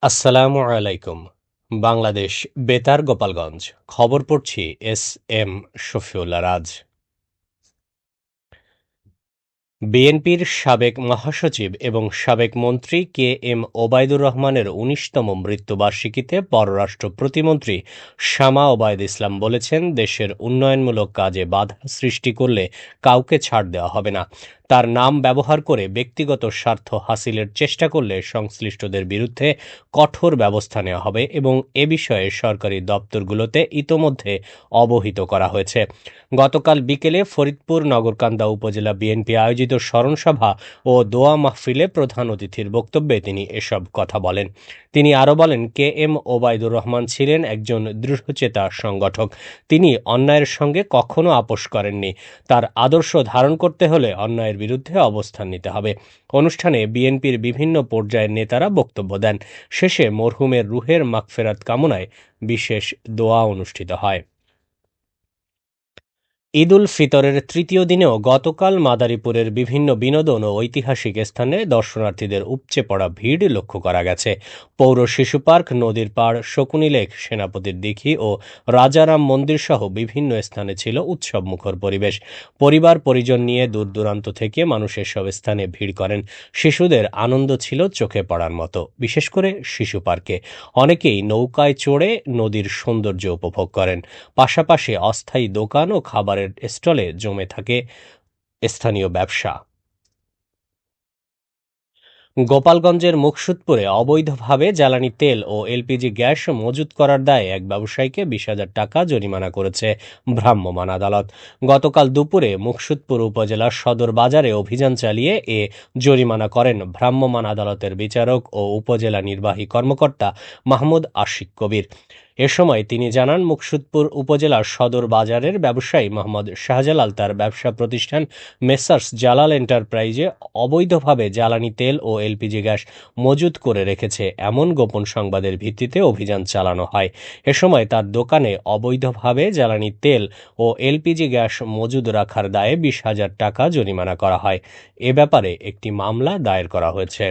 আসসালামু আলাইকুম। বাংলাদেশ বেতার গোপালগঞ্জ। খবর পড়ছি এস এম শফিউল্লাহ রাজ। বিএনপির সাবেক মহাসচিব এবং সাবেক মন্ত্রী কে এম ওবায়দুর রহমানের ১৯তম মৃত্যুবার্ষিকীতে পররাষ্ট্র প্রতিমন্ত্রী শামা ওবায়দ ইসলাম বলেছেন, দেশের উন্নয়নমূলক কাজে বাধা সৃষ্টি করলে কাউকে ছাড় দেওয়া হবে না। তার নাম ব্যবহার করে ব্যক্তিগত স্বার্থ হাসিলের চেষ্টা করলে সংশ্লিষ্টদের বিরুদ্ধে কঠোর ব্যবস্থা নেওয়া হবে এবং এ বিষয়ে সরকারি দপ্তরগুলোতে ইতোমধ্যে অবহিত করা হয়েছে। গতকাল বিকেলে ফরিদপুর নগরকান্দা উপজেলা বিএনপি আয়োজিত স্মরণসভা ও দোয়া মাহফিলে প্রধান অতিথির বক্তব্যে তিনি এসব কথা বলেন। তিনি আরও বলেন, কে এম ওবায়দুর রহমান ছিলেন একজন দৃঢ়চেতা সংগঠক। তিনি অন্যায়ের সঙ্গে কখনো আপোষ করেননি। তার আদর্শ ধারণ করতে হলে অন্যায়ের বিরুদ্ধে অবস্থান নিতে হবে। অনুষ্ঠানে বিএনপির বিভিন্ন পর্যায়ের নেতারা বক্তব্য দেন। শেষে মরহুমের রুহের মাগফেরাত কামনায় বিশেষ দোয়া অনুষ্ঠিত হয়। ঈদ উল ফিতরের তৃতীয় দিনেও গতকাল মাদারীপুরের বিভিন্ন বিনোদন ও ঐতিহাসিক স্থানে দর্শনার্থীদের উপচে পড়া ভিড় লক্ষ্য করা গেছে। পৌর শিশু পার্ক, নদীর পাড়, শকুনি লেক, সেনাপতির দিঘি ও রাজারাম মন্দির সহ বিভিন্ন স্থানে ছিল উৎসবমুখর পরিবেশ। পরিবার পরিজন নিয়ে দূর দূরান্ত থেকে মানুষ এসব স্থানে ভিড় করেন। শিশুদের আনন্দ ছিল চোখে পড়ার মতো, বিশেষ করে শিশু পার্কে। অনেকেই নৌকায় চড়ে নদীর সৌন্দর্য উপভোগ করেন। পাশাপাশি অস্থায়ী দোকান ও খাবারের স্টলে জমে থাকে স্থানীয় ব্যবসা। গোপালগঞ্জের মুকসুদপুরে অবৈধভাবে জ্বালানি তেল ও এলপিজি গ্যাস মজুত করার দায়ে এক ব্যবসায়ীকে ২০,০০০ টাকা জরিমানা করেছে ভ্রাম্যমাণ আদালত। গতকাল দুপুরে মুকসুদপুর উপজেলার সদর বাজারে অভিযান চালিয়ে এ জরিমানা করেন ভ্রাম্যমাণ আদালতের বিচারক ও উপজেলা নির্বাহী কর্মকর্তা মাহমুদ আশিক কবির। এ সময় তিনি জানান, মুকসুদপুর উপজেলার সদর বাজারের ব্যবসায়ী মোহাম্মদ শাহজালাল তার ব্যবসা প্রতিষ্ঠান মেসার্স জালাল এন্টারপ্রাইজে অবৈধভাবে জ্বালানি তেল ও এলপিজি গ্যাস মজুত করে রেখেছে এমন গোপন সংবাদের ভিত্তিতে অভিযান চালানো হয়। এ সময় তার দোকানে অবৈধভাবে জ্বালানি তেল ও এলপিজি গ্যাস মজুদ রাখার দায়ে ২০,০০০ টাকা জরিমানা করা হয়। এ ব্যাপারে একটি মামলা দায়ের করা হয়েছে।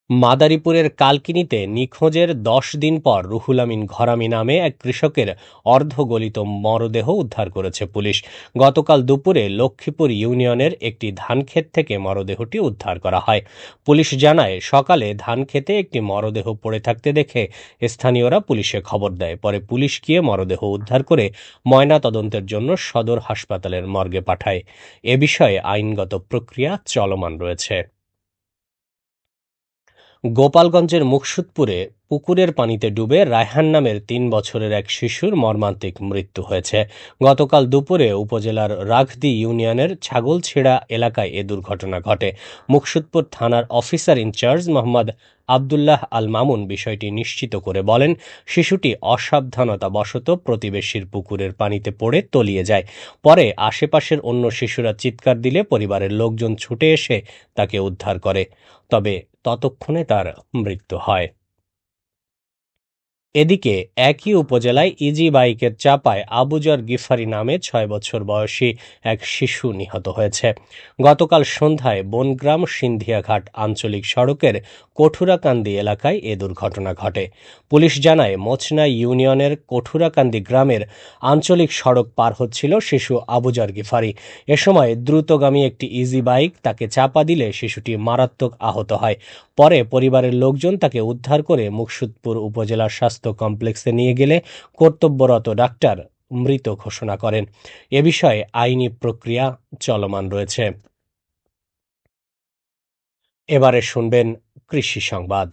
মাদারীপুরের কালকিনিতে নিখোঁজের ১০ দিন পর রুহুল আমিন ঘরামি নামে এক কৃষকের অর্ধগলিত মরদেহ উদ্ধার করেছে পুলিশ। গতকাল দুপুরে লক্ষ্মীপুর ইউনিয়নের একটি ধানক্ষেত থেকে মরদেহটি উদ্ধার করা হয়। পুলিশ জানায়, সকালে ধানক্ষেতে একটি মরদেহ পড়ে থাকতে দেখে স্থানীয়রা পুলিশে খবর দেয়। পরে পুলিশ গিয়ে মরদেহ উদ্ধার করে ময়নাতদন্তের জন্য সদর হাসপাতালের মর্গে পাঠায়। এ বিষয়ে আইনগত প্রক্রিয়া চলমান রয়েছে। গোপালগঞ্জের মুকসুদপুরে পুকুরের পানিতে ডুবে রায়হান নামের ৩ বছরের এক শিশুর মর্মান্তিক মৃত্যু হয়েছে। গতকাল দুপুরে উপজেলার রাঘদি ইউনিয়নের ছাগলছেড়া এলাকায় এ দুর্ঘটনা ঘটে। মুকসুদপুর থানার অফিসার ইনচার্জ মোহাম্মদ আবদুল্লাহ আল মামুন বিষয়টি নিশ্চিত করে বলেন, শিশুটি অসাবধানতাবশত প্রতিবেশীর পুকুরের পানিতে পড়ে তলিয়ে যায়। পরে আশেপাশের অন্য শিশুরা চিৎকার দিলে পরিবারের লোকজন ছুটে এসে তাকে উদ্ধার করে। তবে ততক্ষণে তার মৃত্যু হয়। এদিকে একই উপজেলায় ইজি বাইকের চাপায় আবুজার গিফারি নামে ৬ বছর বয়সী এক শিশু নিহত হয়েছে। গতকাল সন্ধ্যায় বনগ্রাম সিন্ধিয়াঘাট আঞ্চলিক সড়কের কঠুরাকান্দি এলাকায় এ দুর্ঘটনা ঘটে। পুলিশ জানায়, মোচনা ইউনিয়নের কঠুরাকান্দি গ্রামের আঞ্চলিক সড়ক পার হচ্ছিল শিশু আবুজার গিফারি। এ সময় দ্রুতগামী একটি ইজি বাইক তাকে চাপা দিলে শিশুটি মারাত্মক আহত হয়। পরে পরিবারের লোকজন তাকে উদ্ধার করে মুকসুদপুর উপজেলা স্বাস্থ্য কমপ্লেক্সে নিয়ে গেলে কর্তব্যরত ডাক্তার মৃত ঘোষণা করেন। এ বিষয়ে আইনি প্রক্রিয়া চলমান রয়েছে। এবারে শুনবেন কৃষি সংবাদ।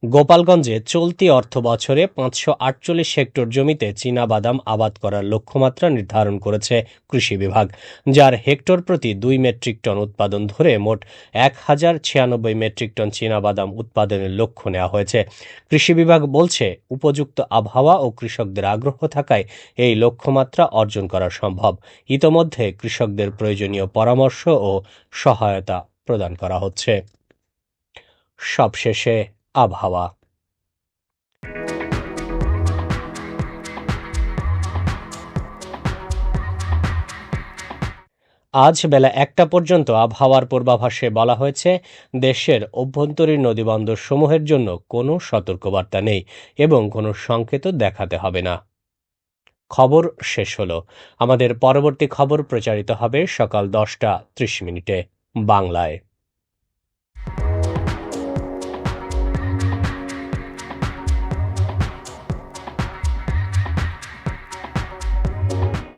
গোপালগঞ্জে চলতি অর্থবছরে ৫৪৮ হেক্টর জমিতে চীনাবাদাম আবাদ করার লক্ষ্যমাত্রা নির্ধারণ করেছে কৃষি বিভাগ, যার হেক্টর প্রতি ২ মেট্রিক টন উৎপাদন ধরে মোট ১,০৯৬ মেট্রিক টন চীনাবাদাম উৎপাদনের লক্ষ্য নেওয়া হয়েছে। কৃষি বিভাগ বলছে, উপযুক্ত আবহাওয়া ও কৃষকদের আগ্রহ থাকায় এই লক্ষ্যমাত্রা অর্জন করা সম্ভব। ইতোমধ্যে কৃষকদের প্রয়োজনীয় পরামর্শ ও সহায়তা প্রদান করা হচ্ছে। সবশেষে আবহাওয়া। আজ বেলা ১টা পর্যন্ত আবহাওয়ার পূর্বাভাসে বলা হয়েছে, দেশের অভ্যন্তরীণ নদীবন্দরসমূহের জন্য কোনো সতর্কবার্তা নেই এবং কোনো সংকেতও দেখাতে হবে না। খবর শেষ হলো। আমাদের পরবর্তী খবর প্রচারিত হবে সকাল ১০টা ৩০ মিনিটে বাংলায়।